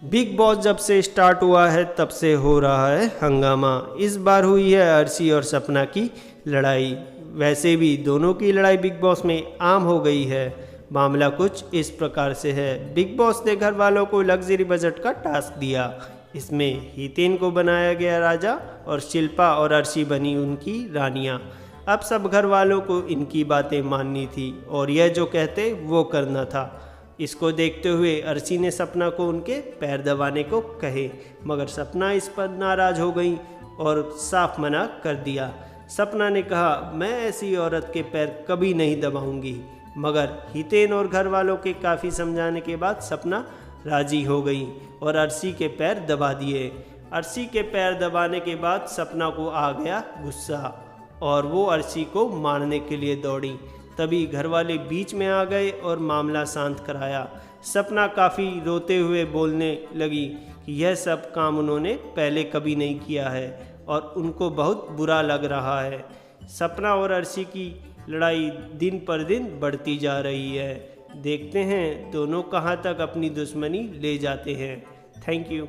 Big boss जब से start हुआ है तब से हो रहा है हंगामा। इस बार हुई है अर्शी और सपना की लड़ाई। वैसे भी दोनों की लड़ाई बिग बॉस में आम हो गई है। मामला कुछ इस प्रकार से है। बिग बॉस ने घर वालों को लग्जरी बजट का टास्क दिया। इसमें हितेन को बनाया गया राजा और शिल्पा और अर्शी बनी उनकी रानियां। अब सब घर वालों को इनकी बातें माननी थी और यह जो कहते वो करना था। इसको देखते हुए अर्शी ने सपना को उनके पैर दबाने को कहे, मगर सपना इस पर नाराज हो गई और साफ मना कर दिया। सपना ने कहा, मैं ऐसी औरत के पैर कभी नहीं दबाऊंगी। मगर हितेन और घर वालों के काफ़ी समझाने के बाद सपना राजी हो गई और अर्शी के पैर दबा दिए। अर्शी के पैर दबाने के बाद सपना को आ गया गुस्सा और वो अर्शी को मारने के लिए दौड़ी। तभी घर वाले बीच में आ गए और मामला शांत कराया। सपना काफ़ी रोते हुए बोलने लगी कि यह सब काम उन्होंने पहले कभी नहीं किया है और उनको बहुत बुरा लग रहा है। सपना और अर्शी की लड़ाई दिन पर दिन बढ़ती जा रही है। देखते हैं दोनों कहाँ तक अपनी दुश्मनी ले जाते हैं। Thank you.